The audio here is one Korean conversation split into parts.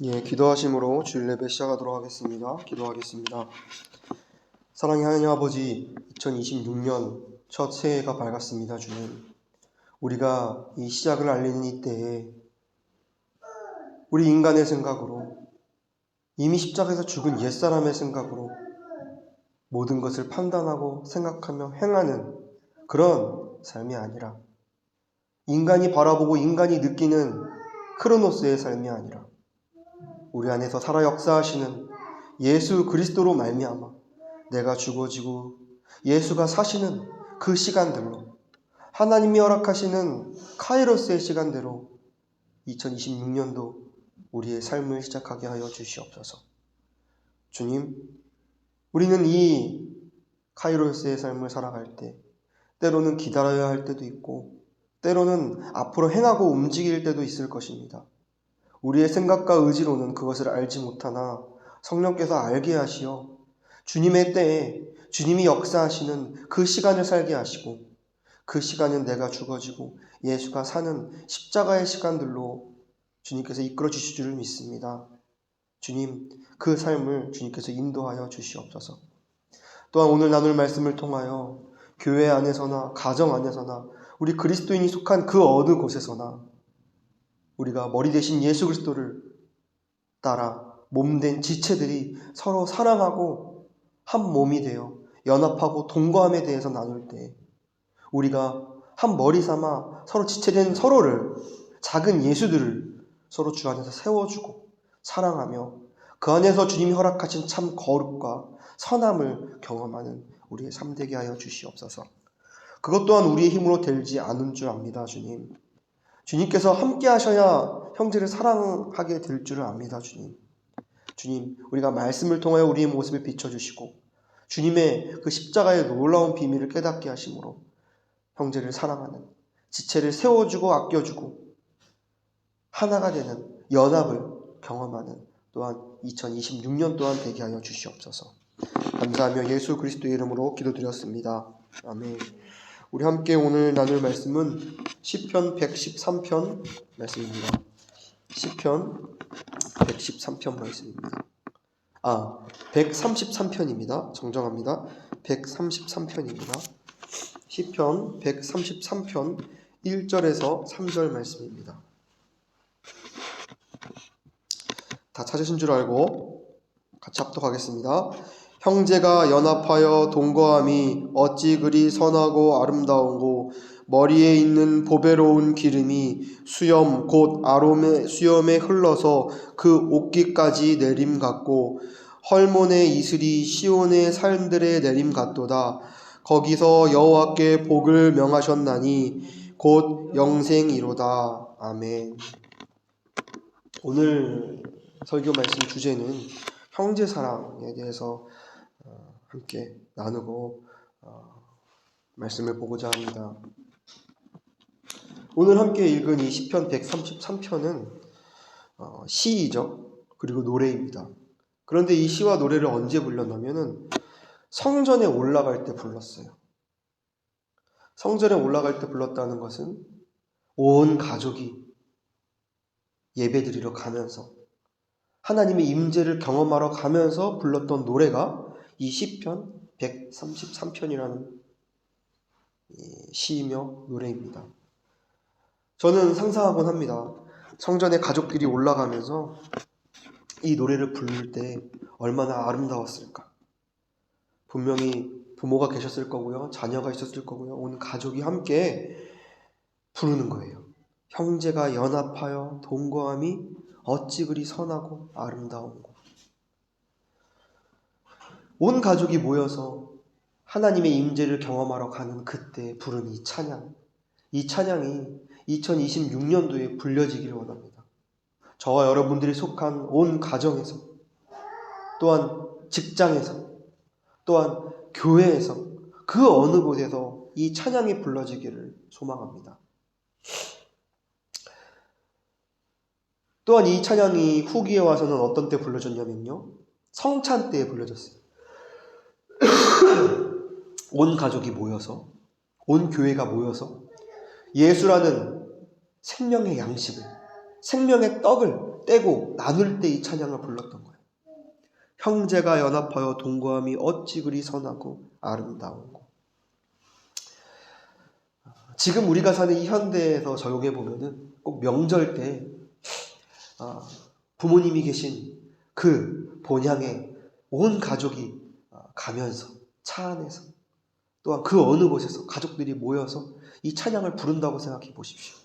예, 기도하심으로 주일 예배 시작하도록 하겠습니다. 기도하겠습니다. 사랑의 하나님 아버지, 2026년 첫 새해가 밝았습니다. 주님, 우리가 이 시작을 알리는 이때에 우리 인간의 생각으로, 이미 십자가에서 죽은 옛사람의 생각으로 모든 것을 판단하고 생각하며 행하는 그런 삶이 아니라, 인간이 바라보고 인간이 느끼는 크로노스의 삶이 아니라 우리 안에서 살아 역사하시는 예수 그리스도로 말미암아 내가 죽어지고 예수가 사시는 그 시간들로, 하나님이 허락하시는 카이로스의 시간대로 2026년도 우리의 삶을 시작하게 하여 주시옵소서. 주님, 우리는 이 카이로스의 삶을 살아갈 때 때로는 기다려야 할 때도 있고 때로는 앞으로 행하고 움직일 때도 있을 것입니다. 우리의 생각과 의지로는 그것을 알지 못하나 성령께서 알게 하시어 주님의 때에 주님이 역사하시는 그 시간을 살게 하시고, 그 시간은 내가 죽어지고 예수가 사는 십자가의 시간들로 주님께서 이끌어 주실 줄을 믿습니다. 주님, 그 삶을 주님께서 인도하여 주시옵소서. 또한 오늘 나눌 말씀을 통하여 교회 안에서나 가정 안에서나 우리 그리스도인이 속한 그 어느 곳에서나 우리가 머리 대신 예수 그리스도를 따라 몸된 지체들이 서로 사랑하고 한 몸이 되어 연합하고 동거함에 대해서 나눌 때 우리가 한 머리 삼아 서로 지체된 서로를, 작은 예수들을 서로 주 안에서 세워주고 사랑하며 그 안에서 주님이 허락하신 참 거룩과 선함을 경험하는 우리의 삶 되게 하여 주시옵소서. 그것 또한 우리의 힘으로 되지 않은 줄 압니다. 주님, 주님께서 함께 하셔야 형제를 사랑하게 될 줄을 압니다. 주님, 우리가 말씀을 통하여 우리의 모습을 비춰주시고 주님의 그 십자가의 놀라운 비밀을 깨닫게 하심으로 형제를 사랑하는, 지체를 세워주고 아껴주고 하나가 되는 연합을 경험하는 또한 2026년 또한 되게 하여 주시옵소서. 감사하며 예수 그리스도의 이름으로 기도드렸습니다. 아멘. 우리 함께 오늘 나눌 말씀은 시편 113편 말씀입니다. 시편 113편 말씀입니다. 133편입니다. 정정합니다. 133편입니다. 시편 133편 1절에서 3절 말씀입니다. 다 찾으신 줄 알고 같이 합독하겠습니다. 형제가 연합하여 동거함이 어찌 그리 선하고 아름다운고, 머리에 있는 보배로운 기름이 수염 곧 아롬의 수염에 흘러서 그 옷깃까지 내림 같고, 헐몬의 이슬이 시온의 산들에 내림 같도다. 거기서 여호와께 복을 명하셨나니 곧 영생이로다. 아멘. 오늘 설교 말씀 주제는 형제 사랑에 대해서 함께 나누고 말씀을 보고자 합니다. 오늘 함께 읽은 이 시편 133편은 시이죠. 그리고 노래입니다. 그런데 이 시와 노래를 언제 불렀냐면은 성전에 올라갈 때 불렀어요. 성전에 올라갈 때 불렀다는 것은 온 가족이 예배드리러 가면서 하나님의 임재를 경험하러 가면서 불렀던 노래가 이 시편 133편이라는 시이며 노래입니다. 저는 상상하곤 합니다. 성전에 가족들이 올라가면서 이 노래를 부를 때 얼마나 아름다웠을까. 분명히 부모가 계셨을 거고요, 자녀가 있었을 거고요, 온 가족이 함께 부르는 거예요. 형제가 연합하여 동거함이 어찌 그리 선하고 아름다운고. 온 가족이 모여서 하나님의 임재를 경험하러 가는 그때 부른 이 찬양, 이 찬양이 2026년도에 불려지기를 원합니다. 저와 여러분들이 속한 온 가정에서, 또한 직장에서, 또한 교회에서, 그 어느 곳에서 이 찬양이 불러지기를 소망합니다. 또한 이 찬양이 후기에 와서는 어떤 때 불려졌냐면요, 성찬 때에 불려졌어요. 온 가족이 모여서, 온 교회가 모여서 예수라는 생명의 양식을, 생명의 떡을 떼고 나눌 때 이 찬양을 불렀던 거예요. 형제가 연합하여 동거함이 어찌 그리 선하고 아름다운고. 지금 우리가 사는 이 현대에서 적용해 보면은 꼭 명절 때 부모님이 계신 그 본향에 온 가족이 가면서 차 안에서 또한 그 어느 곳에서 가족들이 모여서 이 찬양을 부른다고 생각해 보십시오.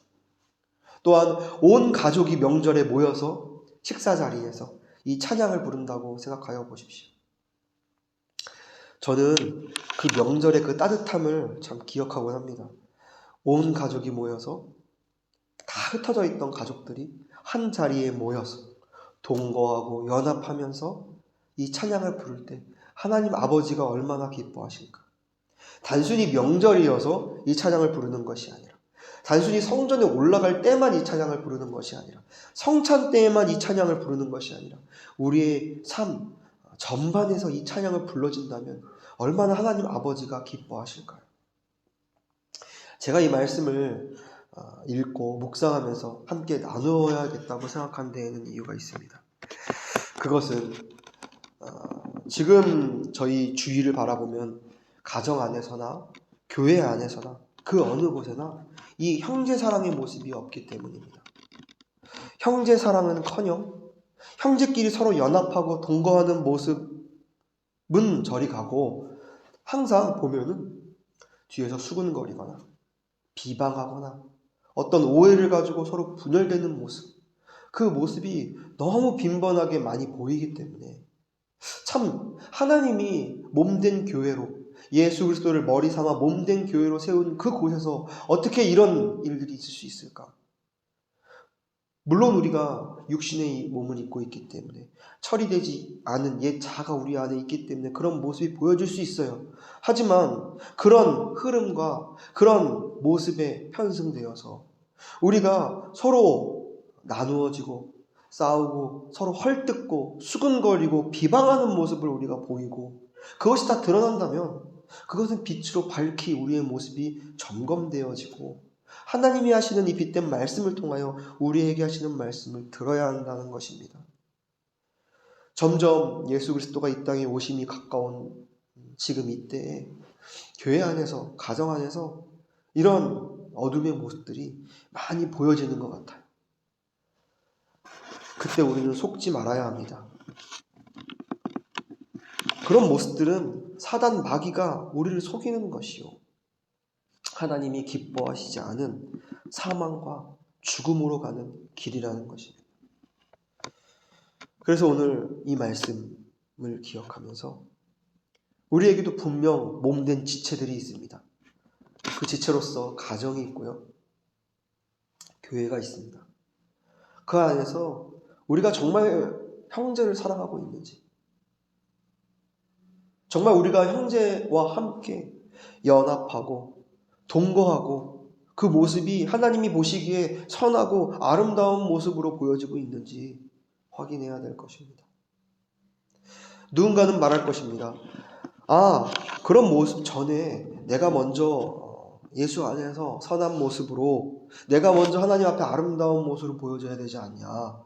또한 온 가족이 명절에 모여서 식사 자리에서 이 찬양을 부른다고 생각하여 보십시오. 저는 그 명절의 그 따뜻함을 참 기억하곤 합니다. 온 가족이 모여서 다 흩어져 있던 가족들이 한 자리에 모여서 동거하고 연합하면서 이 찬양을 부를 때 하나님 아버지가 얼마나 기뻐하실까. 단순히 명절이어서 이 찬양을 부르는 것이 아니라, 단순히 성전에 올라갈 때만 이 찬양을 부르는 것이 아니라, 성찬 때에만 이 찬양을 부르는 것이 아니라 우리의 삶 전반에서 이 찬양을 불러진다면 얼마나 하나님 아버지가 기뻐하실까요? 제가 이 말씀을 읽고 묵상하면서 함께 나누어야겠다고 생각한 데에는 이유가 있습니다. 그것은 지금 저희 주위를 바라보면 가정 안에서나 교회 안에서나 그 어느 곳에나 이 형제 사랑의 모습이 없기 때문입니다. 형제 사랑은커녕 형제끼리 서로 연합하고 동거하는 모습은 저리 가고, 항상 보면은 뒤에서 수군거리거나 비방하거나 어떤 오해를 가지고 서로 분열되는 모습, 그 모습이 너무 빈번하게 많이 보이기 때문에 참 하나님이 몸된 교회로, 예수 그리스도를 머리 삼아 몸된 교회로 세운 그 곳에서 어떻게 이런 일들이 있을 수 있을까? 물론 우리가 육신의 몸을 입고 있기 때문에, 처리되지 않은 옛 자가 우리 안에 있기 때문에 그런 모습이 보여질 수 있어요. 하지만 그런 흐름과 그런 모습에 편승되어서 우리가 서로 나누어지고 싸우고 서로 헐뜯고 수근거리고 비방하는 모습을 우리가 보이고, 그것이 다 드러난다면 그것은 빛으로 밝히 우리의 모습이 점검되어지고 하나님이 하시는 이 빛된 말씀을 통하여 우리에게 하시는 말씀을 들어야 한다는 것입니다. 점점 예수 그리스도가 이 땅에 오심이 가까운 지금 이때에 교회 안에서, 가정 안에서 이런 어둠의 모습들이 많이 보여지는 것 같아요. 그때 우리는 속지 말아야 합니다. 그런 모습들은 사단 마귀가 우리를 속이는 것이요, 하나님이 기뻐하시지 않은 사망과 죽음으로 가는 길이라는 것입니다. 그래서 오늘 이 말씀을 기억하면서 우리에게도 분명 몸된 지체들이 있습니다. 그 지체로서 가정이 있고요, 교회가 있습니다. 그 안에서 우리가 정말 형제를 사랑하고 있는지, 정말 우리가 형제와 함께 연합하고 동거하고 그 모습이 하나님이 보시기에 선하고 아름다운 모습으로 보여지고 있는지 확인해야 될 것입니다. 누군가는 말할 것입니다. 그런 모습 전에 내가 먼저 예수 안에서 선한 모습으로, 내가 먼저 하나님 앞에 아름다운 모습으로 보여줘야 되지 않냐,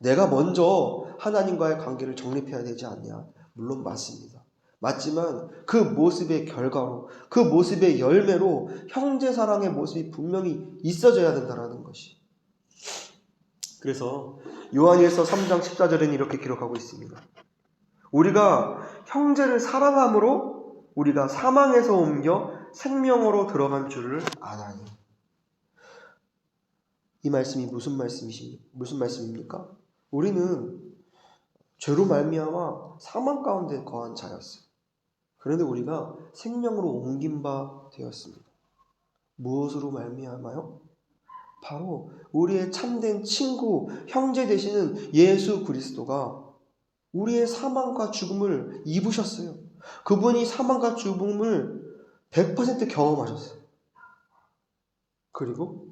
내가 먼저 하나님과의 관계를 정립해야 되지 않냐. 물론 맞습니다. 맞지만 그 모습의 결과로, 그 모습의 열매로 형제 사랑의 모습이 분명히 있어져야 된다는 것이. 그래서 요한일서 3장 14절에는 이렇게 기록하고 있습니다. 우리가 형제를 사랑함으로 우리가 사망에서 옮겨 생명으로 들어간 줄을 아나니. 이 말씀이 무슨 말씀입니까? 우리는 죄로 말미암아 사망 가운데 거한 자였어요. 그런데 우리가 생명으로 옮긴 바 되었습니다. 무엇으로 말미암아요? 바로 우리의 참된 친구, 형제 되시는 예수 그리스도가 우리의 사망과 죽음을 입으셨어요. 그분이 사망과 죽음을 100% 경험하셨어요. 그리고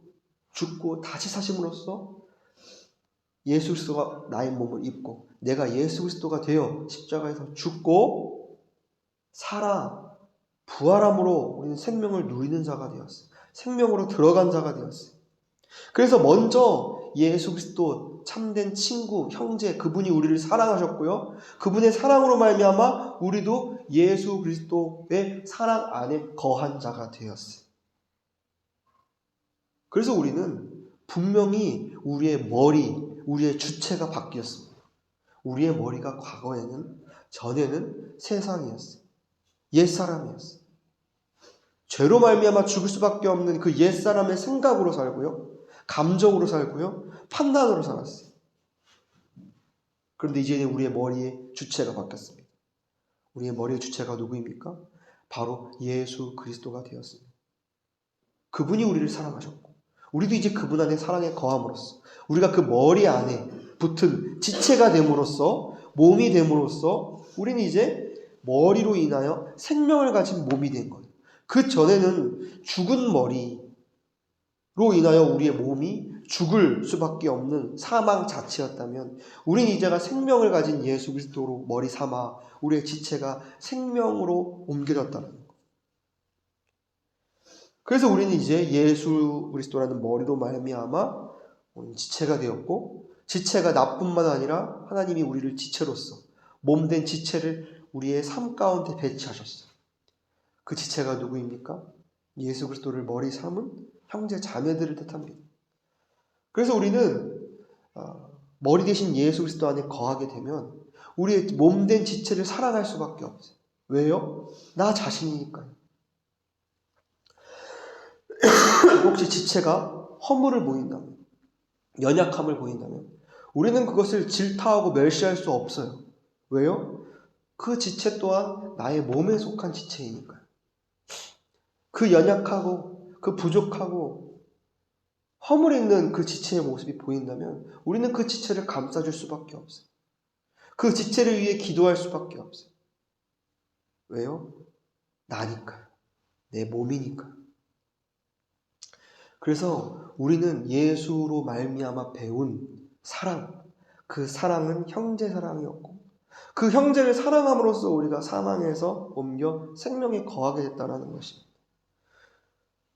죽고 다시 사심으로써 예수 그리스도가 나의 몸을 입고 내가 예수 그리스도가 되어 십자가에서 죽고 살아 부활함으로 우리는 생명을 누리는 자가 되었어요. 생명으로 들어간 자가 되었어요. 그래서 먼저 예수 그리스도 참된 친구, 형제, 그분이 우리를 사랑하셨고요. 그분의 사랑으로 말미암아 우리도 예수 그리스도의 사랑 안에 거한 자가 되었어요. 그래서 우리는 분명히 우리의 머리, 우리의 주체가 바뀌었습니다. 우리의 머리가 전에는 세상이었어요. 옛사람이었어요. 죄로 말미암아 죽을 수밖에 없는 그 옛사람의 생각으로 살고요. 감정으로 살고요. 판단으로 살았어요. 그런데 이제는 우리의 머리의 주체가 바뀌었습니다. 우리의 머리의 주체가 누구입니까? 바로 예수 그리스도가 되었습니다. 그분이 우리를 사랑하셨고 우리도 이제 그분 안에 사랑에 거함으로써 우리가 그 머리 안에 붙은 지체가 됨으로써 몸이 됨으로써 우리는 이제 머리로 인하여 생명을 가진 몸이 된 거예요. 그 전에는 죽은 머리로 인하여 우리의 몸이 죽을 수밖에 없는 사망 자체였다면 우리는 이제가 생명을 가진 예수 그리스도로 머리 삼아 우리의 지체가 생명으로 옮겨졌다는 거예요. 그래서 우리는 이제 예수 그리스도라는 머리로 말미암아 지체가 되었고 지체가 나뿐만 아니라 하나님이 우리를 지체로서 몸된 지체를 우리의 삶 가운데 배치하셨어요. 그 지체가 누구입니까? 예수 그리스도를 머리 삼은 형제 자매들을 뜻합니다. 그래서 우리는 머리 대신 예수 그리스도 안에 거하게 되면 우리의 몸된 지체를 사랑할 수밖에 없어요. 왜요? 나 자신이니까요. 혹시 지체가 허물을 보인다면, 연약함을 보인다면 우리는 그것을 질타하고 멸시할 수 없어요. 왜요? 그 지체 또한 나의 몸에 속한 지체이니까요. 그 연약하고 그 부족하고 허물 있는 그 지체의 모습이 보인다면 우리는 그 지체를 감싸줄 수밖에 없어요. 그 지체를 위해 기도할 수밖에 없어요. 왜요? 나니까요. 내 몸이니까요. 그래서 우리는 예수로 말미암아 배운 사랑, 그 사랑은 형제 사랑이었고 그 형제를 사랑함으로써 우리가 사망에서 옮겨 생명에 거하게 됐다는 것입니다.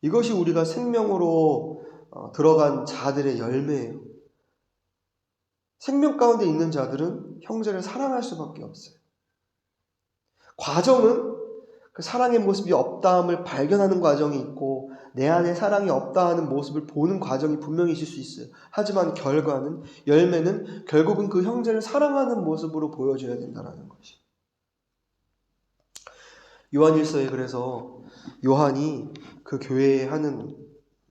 이것이 우리가 생명으로 들어간 자들의 열매예요. 생명 가운데 있는 자들은 형제를 사랑할 수밖에 없어요. 과정은 그 사랑의 모습이 없다함을 발견하는 과정이 있고 내 안에 사랑이 없다 하는 모습을 보는 과정이 분명히 있을 수 있어요. 하지만 결과는, 열매는 결국은 그 형제를 사랑하는 모습으로 보여줘야 된다는 것이. 요한일서에 그래서 요한이 그 교회에 하는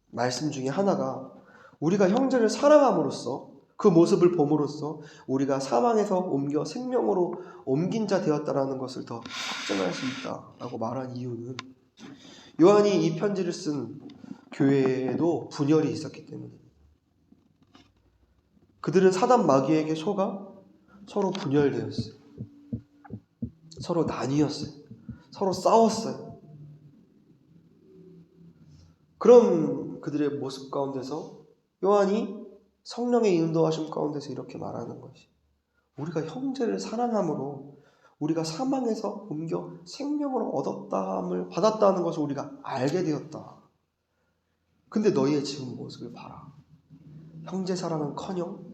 말씀 중에 하나가 우리가 형제를 사랑함으로써 그 모습을 봄으로써 우리가 사망에서 옮겨 생명으로 옮긴 자 되었다라는 것을 더 확증할 수 있다라고 말한 이유는 요한이 이 편지를 쓴 교회에도 분열이 있었기 때문입니다. 그들은 사단 마귀에게 속아 서로 분열되었어요. 서로 나뉘었어요. 서로 싸웠어요. 그런 그들의 모습 가운데서 요한이 성령의 인도하심 가운데서 이렇게 말하는 것이 우리가 형제를 사랑함으로 우리가 사망에서 옮겨 생명을 얻었다함을 받았다는 것을 우리가 알게 되었다. 근데 너희의 지금 모습을 봐라. 형제 사랑은커녕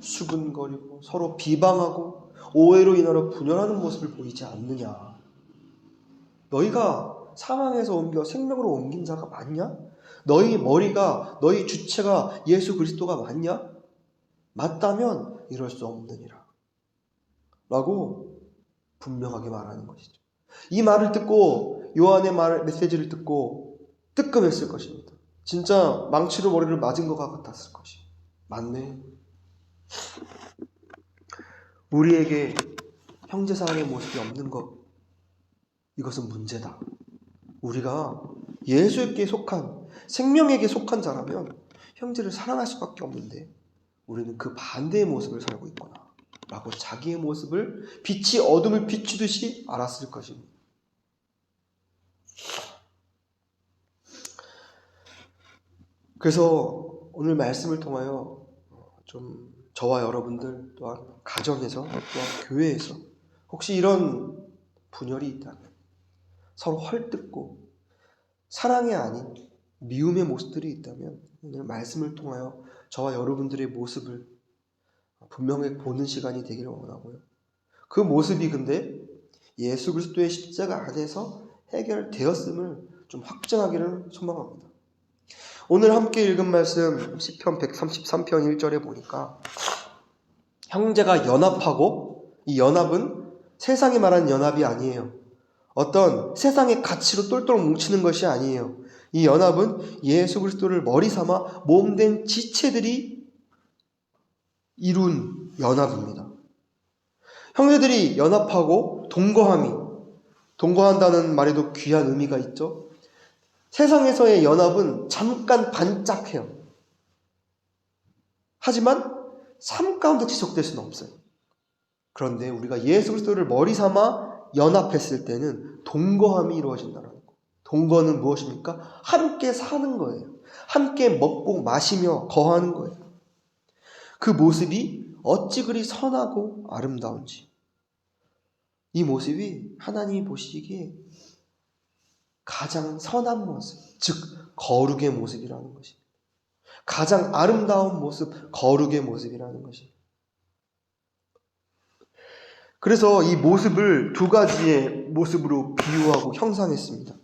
수근거리고 서로 비방하고 오해로 인하여 분열하는 모습을 보이지 않느냐. 너희가 사망에서 옮겨 생명으로 옮긴 자가 맞냐? 너희 머리가, 너희 주체가 예수 그리스도가 맞냐? 맞다면 이럴 수 없느니라. 라고 분명하게 말하는 것이죠. 이 말을 듣고 요한의 메시지를 듣고 뜨끔했을 것입니다. 진짜 망치로 머리를 맞은 것 같았을 것이. 맞네. 우리에게 형제사랑의 모습이 없는 것, 이것은 문제다. 우리가 예수에게 속한, 생명에게 속한 자라면 형제를 사랑할 수밖에 없는데 우리는 그 반대의 모습을 살고 있구나 라고 자기의 모습을 빛이 어둠을 비추듯이 알았을 것입니다. 그래서 오늘 말씀을 통하여 좀 저와 여러분들 또한 가정에서 또한 교회에서 혹시 이런 분열이 있다면 서로 헐뜯고 사랑이 아닌 미움의 모습들이 있다면 오늘 말씀을 통하여 저와 여러분들의 모습을 분명히 보는 시간이 되기를 원하고요. 그 모습이 근데 예수 그리스도의 십자가 안에서 해결되었음을 좀 확증하기를 소망합니다. 오늘 함께 읽은 말씀 시편 133편 1절에 보니까 형제가 연합하고, 이 연합은 세상이 말하는 연합이 아니에요. 어떤 세상의 가치로 똘똘 뭉치는 것이 아니에요. 이 연합은 예수 그리스도를 머리 삼아 몸된 지체들이 이룬 연합입니다. 형제들이 연합하고 동거한다는 말에도 귀한 의미가 있죠. 세상에서의 연합은 잠깐 반짝해요. 하지만 삶 가운데 지속될 수는 없어요. 그런데 우리가 예수 그리스도를 머리 삼아 연합했을 때는 동거함이 이루어진다는 거. 동거는 무엇입니까? 함께 사는 거예요. 함께 먹고 마시며 거하는 거예요. 그 모습이 어찌 그리 선하고 아름다운지. 이 모습이 하나님이 보시기에 가장 선한 모습, 즉 거룩의 모습이라는 것입니다. 가장 아름다운 모습, 거룩의 모습이라는 것입니다. 그래서 이 모습을 두 가지의 모습으로 비유하고 형상했습니다.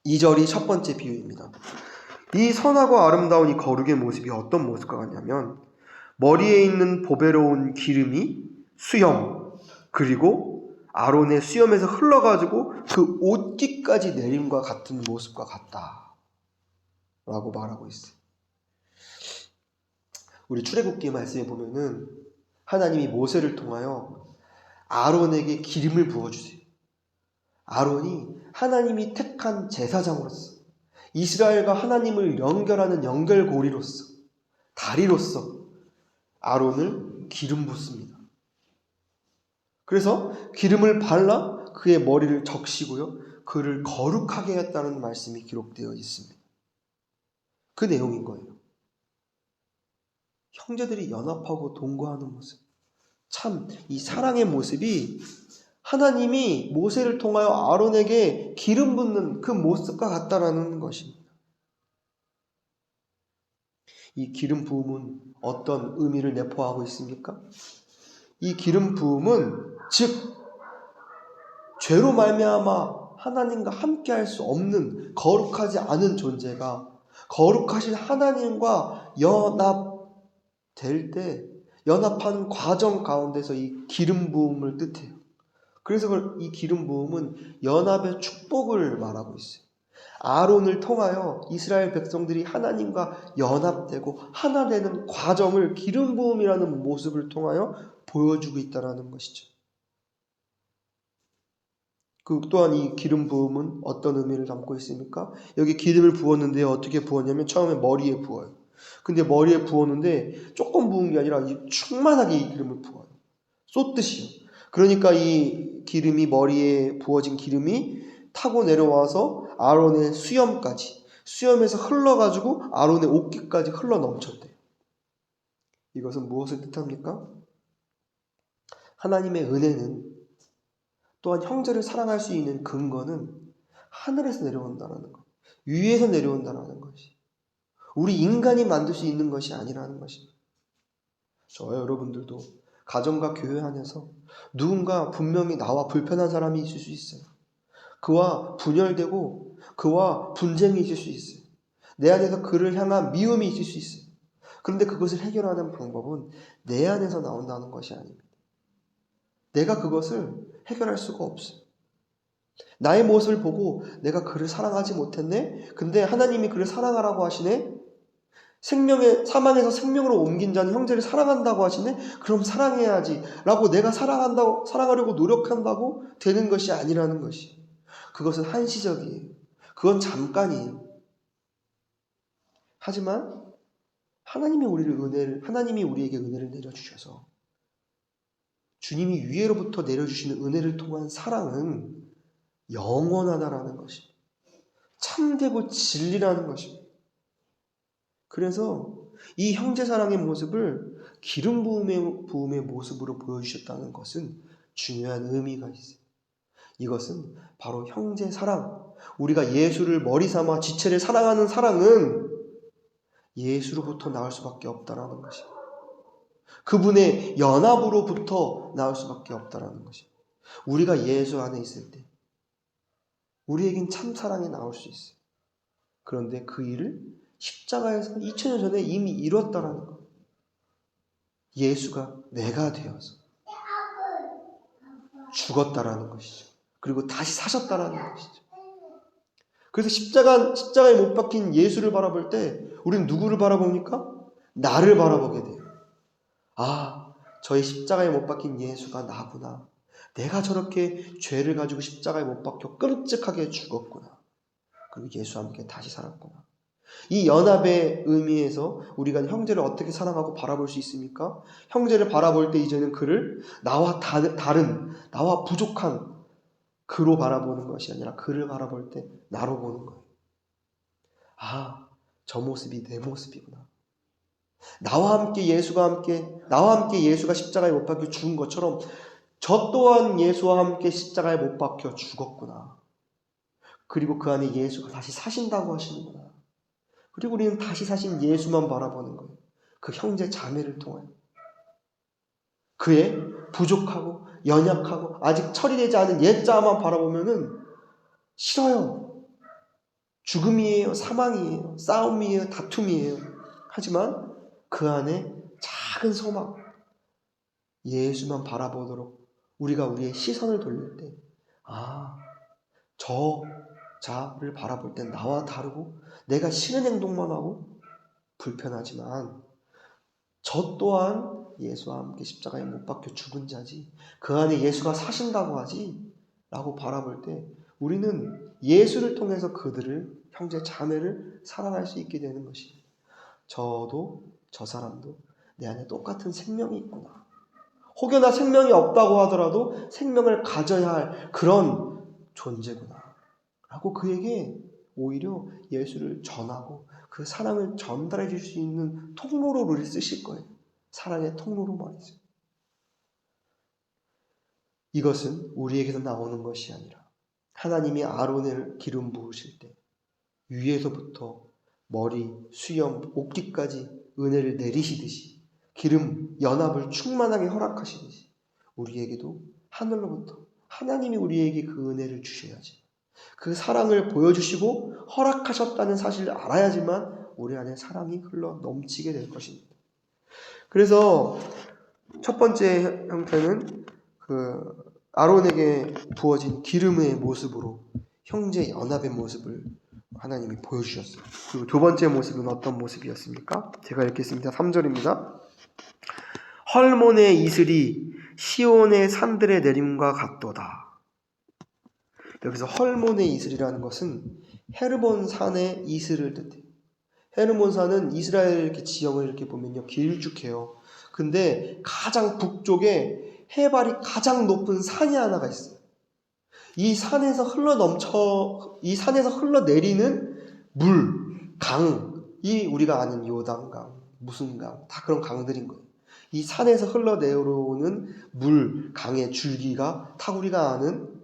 2절이 첫 번째 비유입니다. 이 선하고 아름다운 이 거룩의 모습이 어떤 모습과 같냐면 머리에 있는 보배로운 기름이 수염, 그리고 아론의 수염에서 흘러가지고 그 옷깃까지 내림과 같은 모습과 같다 라고 말하고 있어요. 우리 출애굽기 말씀에 보면은 하나님이 모세를 통하여 아론에게 기름을 부어주세요. 아론이 하나님이 택한 제사장으로서 이스라엘과 하나님을 연결하는 연결고리로서 다리로서 아론을 기름 붓습니다. 그래서 기름을 발라 그의 머리를 적시고요. 그를 거룩하게 했다는 말씀이 기록되어 있습니다. 그 내용인 거예요. 형제들이 연합하고 동거하는 모습. 참 이 사랑의 모습이 하나님이 모세를 통하여 아론에게 기름 붓는 그 모습과 같다라는 것입니다. 이 기름 부음은 어떤 의미를 내포하고 있습니까? 이 기름 부음은 즉 죄로 말미암아 하나님과 함께할 수 없는 거룩하지 않은 존재가 거룩하신 하나님과 연합될 때 연합하는 과정 가운데서 이 기름 부음을 뜻해요. 그래서 이 기름 부음은 연합의 축복을 말하고 있어요. 아론을 통하여 이스라엘 백성들이 하나님과 연합되고 하나 되는 과정을 기름 부음이라는 모습을 통하여 보여주고 있다는 것이죠. 그 또한 이 기름 부음은 어떤 의미를 담고 있습니까? 여기 기름을 부었는데 어떻게 부었냐면 처음에 머리에 부어요. 근데 머리에 부었는데 조금 부은 게 아니라 충만하게 이 기름을 부어요. 쏟듯이요. 그러니까 이 기름이 머리에 부어진 기름이 타고 내려와서 아론의 수염에서 흘러가지고 아론의 옷깃까지 흘러 넘쳤대요. 이것은 무엇을 뜻합니까? 하나님의 은혜는 또한 형제를 사랑할 수 있는 근거는 하늘에서 내려온다는 것, 위에서 내려온다는 것이 우리 인간이 만들 수 있는 것이 아니라는 것입니다. 저와 여러분들도 가정과 교회 안에서 누군가 분명히 나와 불편한 사람이 있을 수 있어요. 그와 분열되고 그와 분쟁이 있을 수 있어요. 내 안에서 그를 향한 미움이 있을 수 있어요. 그런데 그것을 해결하는 방법은 내 안에서 나온다는 것이 아닙니다. 내가 그것을 해결할 수가 없어요. 나의 모습을 보고 내가 그를 사랑하지 못했네? 근데 하나님이 그를 사랑하라고 하시네? 사망에서 생명으로 옮긴 자는 형제를 사랑한다고 하시네? 그럼 사랑해야지 라고 내가 사랑하려고 노력한다고 되는 것이 아니라는 것이. 그것은 한시적이에요. 그건 잠깐이에요. 하지만 하나님이 우리에게 은혜를 내려주셔서 주님이 위에로부터 내려주시는 은혜를 통한 사랑은 영원하다라는 것입니다. 참되고 진리라는 것입니다. 그래서 이 형제사랑의 모습을 기름 부음의 모습으로 보여주셨다는 것은 중요한 의미가 있어요. 이것은 바로 형제사랑, 우리가 예수를 머리 삼아 지체를 사랑하는 사랑은 예수로부터 나올 수밖에 없다라는 것입니다. 그분의 연합으로부터 나올 수밖에 없다라는 것입니다. 우리가 예수 안에 있을 때 우리에겐 참 사랑이 나올 수 있어요. 그런데 그 일을 십자가에서 2000년 전에 이미 이뤘다라는 것. 예수가 내가 되어서 죽었다라는 것이죠. 그리고 다시 사셨다라는 것이죠. 그래서 십자가에 못 박힌 예수를 바라볼 때 우리는 누구를 바라봅니까? 나를 바라보게 돼요. 아, 저의 십자가에 못 박힌 예수가 나구나. 내가 저렇게 죄를 가지고 십자가에 못 박혀 끔찍하게 죽었구나. 그리고 예수와 함께 다시 살았구나. 이 연합의 의미에서 우리가 형제를 어떻게 사랑하고 바라볼 수 있습니까? 형제를 바라볼 때 이제는 그를 나와 다른, 나와 부족한 그로 바라보는 것이 아니라 그를 바라볼 때 나로 보는 거예요. 아, 저 모습이 내 모습이구나. 나와 함께 예수가 십자가에 못 박혀 죽은 것처럼 저 또한 예수와 함께 십자가에 못 박혀 죽었구나. 그리고 그 안에 예수가 다시 사신다고 하시는구나. 그리고 우리는 다시 사신 예수만 바라보는 거예요. 그 형제 자매를 통하여. 그의 부족하고 연약하고 아직 처리되지 않은 옛자만 바라보면은 싫어요. 죽음이에요. 사망이에요. 싸움이에요. 다툼이에요. 하지만 그 안에 작은 소망, 예수만 바라보도록 우리가 우리의 시선을 돌릴 때, 아, 저 자를 바라볼 땐 나와 다르고 내가 싫은 행동만 하고 불편하지만 저 또한 예수와 함께 십자가에 못 박혀 죽은 자지, 그 안에 예수가 사신다고 하지 라고 바라볼 때 우리는 예수를 통해서 그들을, 형제 자매를 사랑할 수 있게 되는 것이에요. 저도 저 사람도 내 안에 똑같은 생명이 있구나. 혹여나 생명이 없다고 하더라도 생명을 가져야 할 그런 존재구나 라고 그에게 오히려 예수를 전하고 그 사랑을 전달해 줄 수 있는 통로로 우리를 쓰실 거예요. 사랑의 통로로 말이죠. 이것은 우리에게서 나오는 것이 아니라 하나님이 아론을 기름 부으실 때 위에서부터 머리, 수염, 옷깃까지 은혜를 내리시듯이 기름, 연합을 충만하게 허락하시듯이 우리에게도 하늘로부터 하나님이 우리에게 그 은혜를 주셔야지. 그 사랑을 보여주시고 허락하셨다는 사실을 알아야지만 우리 안에 사랑이 흘러 넘치게 될 것입니다. 그래서 첫 번째 형태는 그 아론에게 부어진 기름의 모습으로 형제 연합의 모습을 하나님이 보여주셨어요. 그리고 두 번째 모습은 어떤 모습이었습니까? 제가 읽겠습니다. 3절입니다. 헐몬의 이슬이 시온의 산들의 내림과 같도다. 여기서 헐몬의 이슬이라는 것은 헤르몬 산의 이슬을 뜻해요. 헤르몬 산은 이스라엘 이렇게 지형을 이렇게 보면요, 길쭉해요. 근데 가장 북쪽에 해발이 가장 높은 산이 하나가 있어요. 이 산에서 흘러내리는 물, 강이 우리가 아는 요단강, 무슨 강, 다 그런 강들인 거예요. 이 산에서 흘러내려오는 물, 강의 줄기가 다 우리가 아는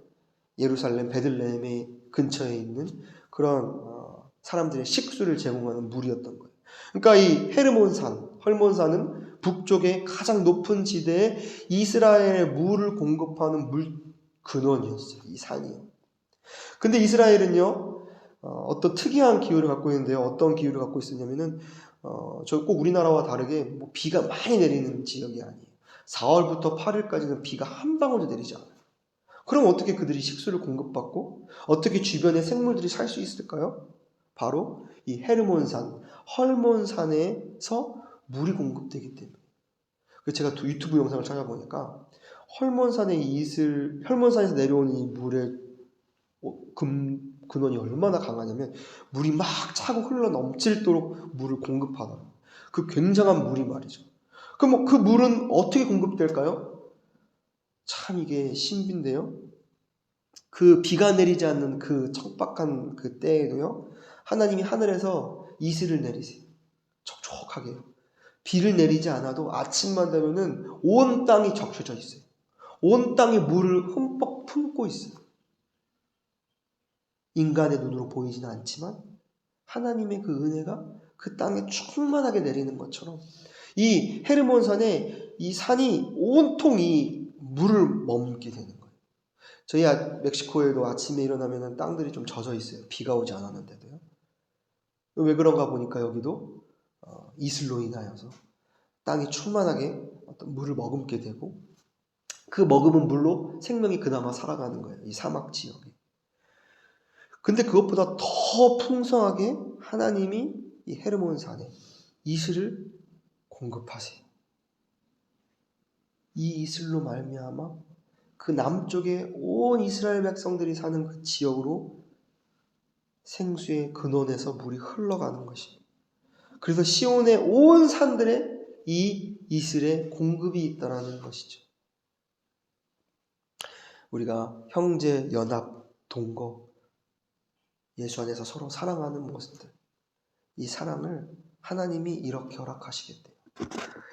예루살렘, 베들레헴의 근처에 있는 그런 사람들의 식수를 제공하는 물이었던 거예요. 그러니까 이 헤르몬산, 헐몬산은 북쪽의 가장 높은 지대에 이스라엘의 물을 공급하는 물 근원이었어요. 이 산이요. 근데 이스라엘은요, 어떤 특이한 기후를 갖고 있는데요. 어떤 기후를 갖고 있었냐면은, 저 꼭 우리나라와 다르게 뭐 비가 많이 내리는 지역이 아니에요. 4월부터 8월까지는 비가 한 방울도 내리지 않아요. 그럼 어떻게 그들이 식수를 공급받고 어떻게 주변의 생물들이 살 수 있을까요? 바로 이 헤르몬산, 헐몬산에서 물이 공급되기 때문에. 그래서 제가 유튜브 영상을 찾아보니까 헐몬산에서 내려오는 이 물의 근원이 얼마나 강하냐면 물이 막 차고 흘러 넘칠도록 물을 공급하더라고요. 그 굉장한 물이 말이죠. 그럼 그 물은 어떻게 공급될까요? 참 이게 신비인데요. 그 비가 내리지 않는 그 척박한 그 때에도요, 하나님이 하늘에서 이슬을 내리세요. 촉촉하게. 비를 내리지 않아도 아침만 되면은 온 땅이 적셔져 있어요. 온 땅이 물을 흠뻑 품고 있어요. 인간의 눈으로 보이지는 않지만 하나님의 그 은혜가 그 땅에 충만하게 내리는 것처럼 이 헤르몬산에 이 산이 온통 이 물을 머금게 되는 거예요. 저희 멕시코에도 아침에 일어나면 땅들이 좀 젖어 있어요. 비가 오지 않았는데도요. 왜 그런가 보니까 여기도 이슬로 인하여서 땅이 충만하게 어떤 물을 머금게 되고 그 머금은 물로 생명이 그나마 살아가는 거예요. 이 사막 지역에. 근데 그것보다 더 풍성하게 하나님이 이 헤르몬산에 이슬을 공급하세요. 이 이슬로 말미암아 그 남쪽에 온 이스라엘 백성들이 사는 그 지역으로 생수의 근원에서 물이 흘러가는 것입니다. 그래서 시온의 온 산들에 이 이슬의 공급이 있다라는 것이죠. 우리가 형제, 연합, 동거, 예수 안에서 서로 사랑하는 모습들, 이 사랑을 하나님이 이렇게 허락하시겠대요.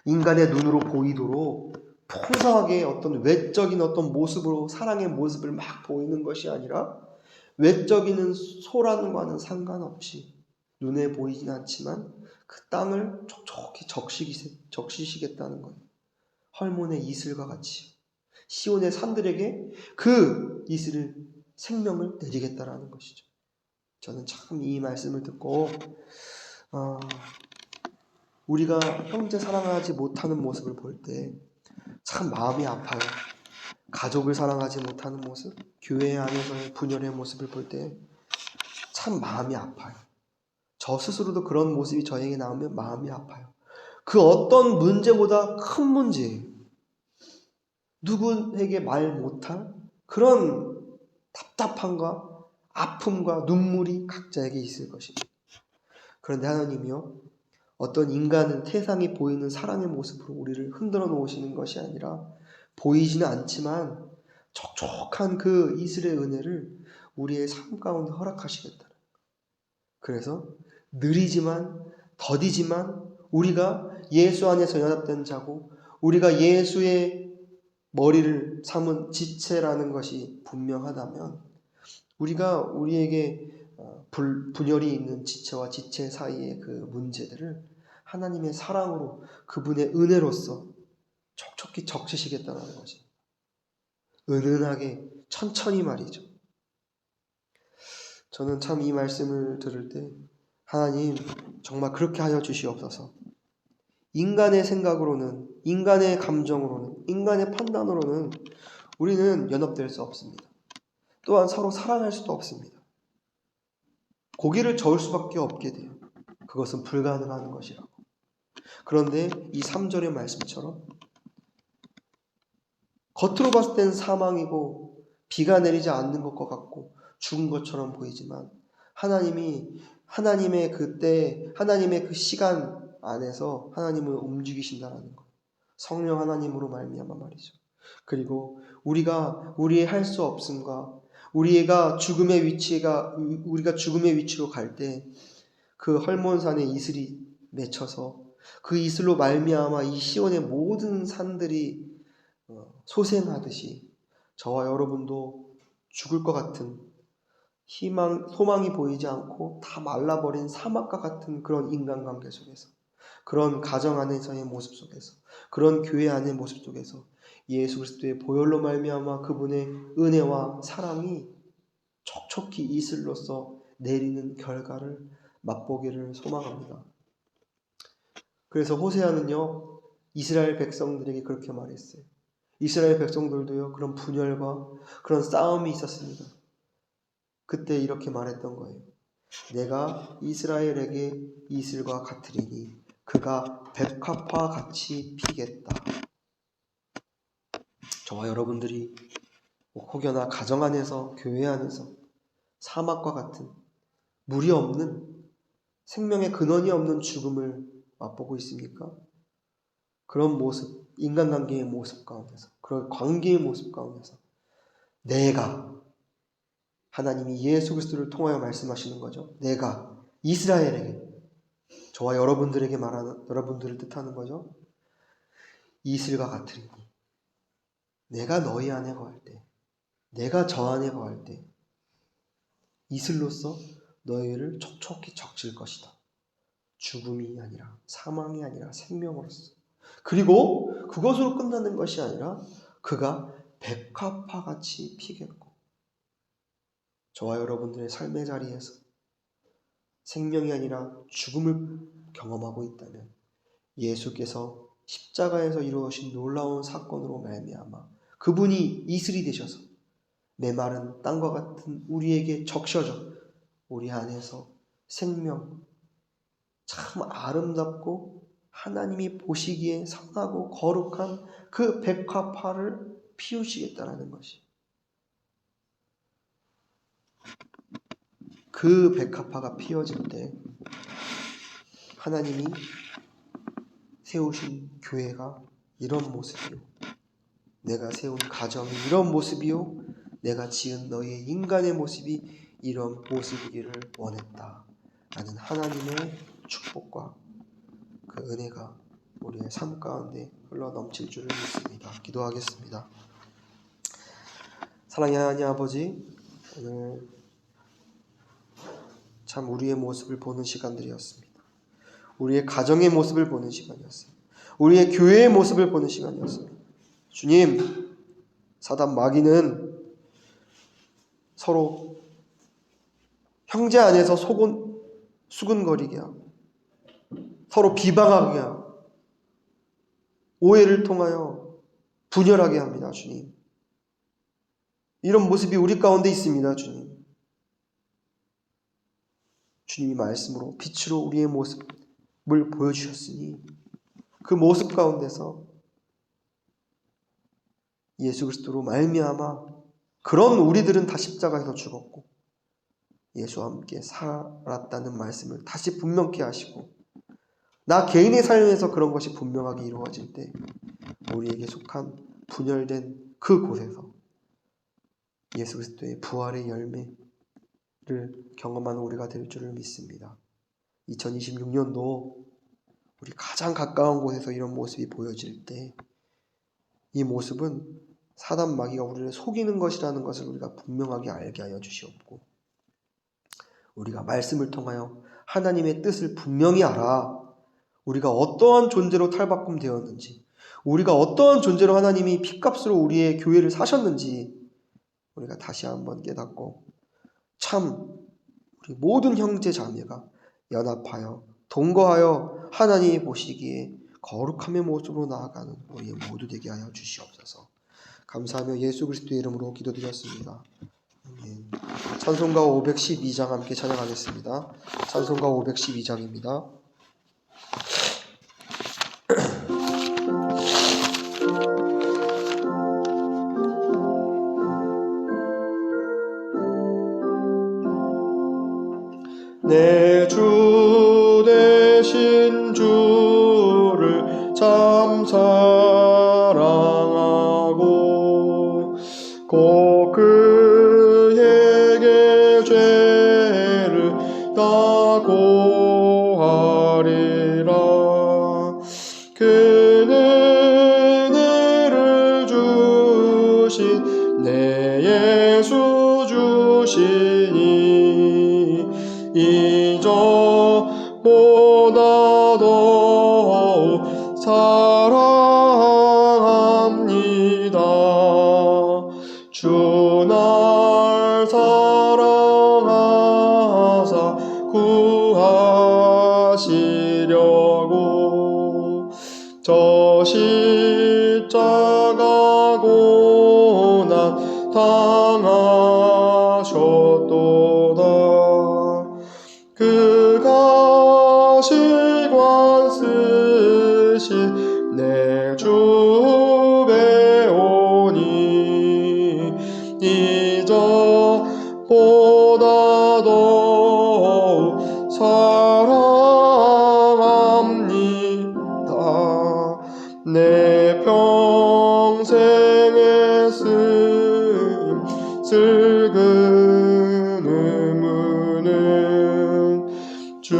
인간의 눈으로 보이도록 풍성하게 어떤 외적인 어떤 모습으로 사랑의 모습을 막 보이는 것이 아니라 외적인 소란과는 상관없이 눈에 보이진 않지만 그 땅을 촉촉히 적시시겠다는 거예요. 헐몬의 이슬과 같이 시온의 산들에게 그 이슬을 생명을 내리겠다라는 것이죠. 저는 참 이 말씀을 듣고 우리가 형제 사랑하지 못하는 모습을 볼 때 참 마음이 아파요. 가족을 사랑하지 못하는 모습, 교회 안에서의 분열의 모습을 볼 때 참 마음이 아파요. 저 스스로도 그런 모습이 저에게 나오면 마음이 아파요. 그 어떤 문제보다 큰 문제예요. 누구에게 말 못할 그런 답답함과 아픔과 눈물이 각자에게 있을 것입니다. 그런데 하나님이요, 어떤 인간은 태상이 보이는 사랑의 모습으로 우리를 흔들어 놓으시는 것이 아니라 보이지는 않지만 촉촉한 그 이슬의 은혜를 우리의 삶 가운데 허락하시겠다는 거예요. 그래서 느리지만 더디지만 우리가 예수 안에서 연합된 자고 우리가 예수의 머리를 삼은 지체라는 것이 분명하다면 우리가 우리에게 분열이 있는 지체와 지체 사이의 그 문제들을 하나님의 사랑으로 그분의 은혜로서 촉촉히 적시시겠다는 것입니다. 은은하게 천천히 말이죠. 저는 참 이 말씀을 들을 때 하나님 정말 그렇게 하여 주시옵소서. 인간의 생각으로는, 인간의 감정으로는, 인간의 판단으로는 우리는 연합될 수 없습니다. 또한 서로 사랑할 수도 없습니다. 고기를 저을 수밖에 없게 돼요. 그것은 불가능한 것이라고. 그런데 이 3절의 말씀처럼 겉으로 봤을 땐 사망이고 비가 내리지 않는 것과 같고 죽은 것처럼 보이지만 하나님의 그때 하나님의 그 시간 안에서 하나님을 움직이신다라는 것. 성령 하나님으로 말미암아 말이죠. 그리고 우리가 우리의 할 수 없음과 우리가 죽음의 위치로 갈 때 그 헐몬산에 이슬이 맺혀서 그 이슬로 말미암아 이 시온의 모든 산들이 소생하듯이 저와 여러분도 죽을 것 같은 소망이 보이지 않고 다 말라버린 사막과 같은 그런 인간관계 속에서 그런 가정 안에서의 모습 속에서 그런 교회 안의 모습 속에서 예수 그리스도의 보혈로 말미암아 그분의 은혜와 사랑이 촉촉히 이슬로서 내리는 결과를 맛보기를 소망합니다. 그래서 호세아는요 이스라엘 백성들에게 그렇게 말했어요. 이스라엘 백성들도요 그런 분열과 그런 싸움이 있었습니다. 그때 이렇게 말했던 거예요. 내가 이스라엘에게 이슬과 같으리니 그가 백합화 같이 피겠다. 저와 여러분들이 혹여나 가정 안에서 교회 안에서 사막과 같은 물이 없는 생명의 근원이 없는 죽음을 맛보고 있습니까? 그런 모습, 인간관계의 모습 가운데서 그런 관계의 모습 가운데서 내가 하나님이 예수 그리스도를 통하여 말씀하시는 거죠. 내가 이스라엘에게 저와 여러분들에게 말하는 여러분들을 뜻하는 거죠. 이슬과 같으리니 내가 너희 안에 거할 때 내가 저 안에 거할 때 이슬로서 너희를 촉촉히 적실 것이다. 죽음이 아니라, 사망이 아니라 생명으로서, 그리고 그것으로 끝나는 것이 아니라 그가 백합화같이 피겠고, 저와 여러분들의 삶의 자리에서 생명이 아니라 죽음을 경험하고 있다면 예수께서 십자가에서 이루어진 놀라운 사건으로 말미암아 그분이 이슬이 되셔서 메마른 땅과 같은 우리에게 적셔져 우리 안에서 생명, 참 아름답고 하나님이 보시기에 선하고 거룩한 그 백합화를 피우시겠다는 것이, 그 백합화가 피어질 때 하나님이 세우신 교회가 이런 모습이요, 내가 세운 가정이 이런 모습이요, 내가 지은 너희의 인간의 모습이 이런 모습이기를 원했다 라는 하나님의 축복과 그 은혜가 우리의 삶 가운데 흘러넘칠 줄을 믿습니다. 기도하겠습니다. 사랑의 하나님 아버지, 오늘 참 우리의 모습을 보는 시간들이었습니다. 우리의 가정의 모습을 보는 시간이었습니다. 우리의 교회의 모습을 보는 시간이었습니다. 주님, 사단 마귀는 서로 형제 안에서 수근거리게 하고 서로 비방하게 하고 오해를 통하여 분열하게 합니다. 주님, 이런 모습이 우리 가운데 있습니다. 주님, 주님이 말씀으로 빛으로 우리의 모습을 보여주셨으니 그 모습 가운데서 예수 그리스도로 말미암아 그런 우리들은 다 십자가에서 죽었고 예수와 함께 살았다는 말씀을 다시 분명케 하시고, 나 개인의 삶에서 그런 것이 분명하게 이루어질 때 우리에게 속한 분열된 그 곳에서 예수 그리스도의 부활의 열매를 경험하는 우리가 될 줄을 믿습니다. 2026년도 우리 가장 가까운 곳에서 이런 모습이 보여질 때 이 모습은 사단 마귀가 우리를 속이는 것이라는 것을 우리가 분명하게 알게 하여 주시옵고, 우리가 말씀을 통하여 하나님의 뜻을 분명히 알아 우리가 어떠한 존재로 탈바꿈되었는지, 우리가 어떠한 존재로 하나님이 핏값으로 우리의 교회를 사셨는지 우리가 다시 한번 깨닫고 참 우리 모든 형제 자매가 연합하여 동거하여 하나님이 보시기에 거룩함의 모습으로 나아가는 우리 모두 되게 하여 주시옵소서. 감사하며 예수 그리스도의 이름으로 기도드렸습니다. 아멘. 찬송가 512장 함께 찬양하겠습니다. 찬송가 512장입니다. 내 주 되신 주를 참 사랑하고 곧 그에게 죄를 다 고하리라. 그는 은혜를 주신 내 예수 주시니 이전보다 더욱 사랑합니다. 주 날 사랑하사 구하시려고 저 십자가 고난 당하셨도다. 그가 시관 쓰신 내 주 배우니 이전보다 더욱 사랑합니다. 내 평생의 슬근 의무는 주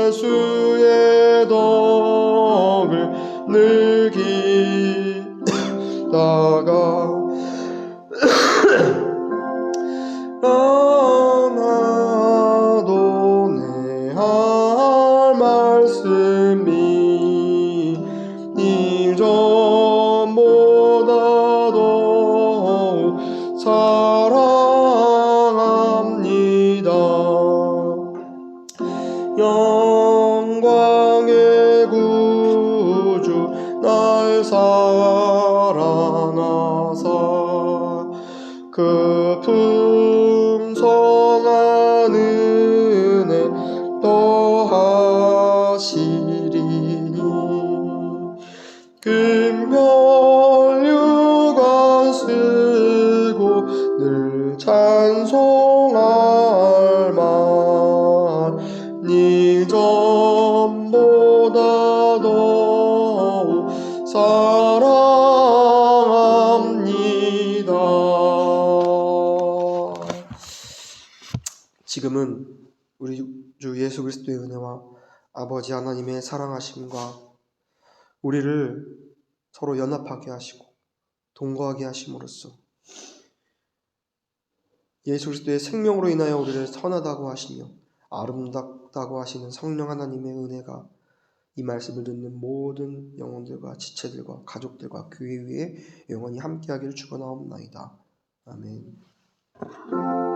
예수의 덕을 늘 기다가 나도 내 살아나사 그 풍성한 은혜 더하시리니 금혈류관 쓰고 늘 찬송할 만이 전보다 더욱 사랑합니다. 지금은 우리 주 예수 그리스도의 은혜와 아버지 하나님의 사랑하심과 우리를 서로 연합하게 하시고 동거하게 하심으로써 예수 그리스도의 생명으로 인하여 우리를 선하다고 하시며 아름답다고 하시는 성령 하나님의 은혜가 이 말씀을 듣는 모든 영혼들과 지체들과 가족들과 교회 위에 영원히 함께하기를 축원하옵나이다. 아멘.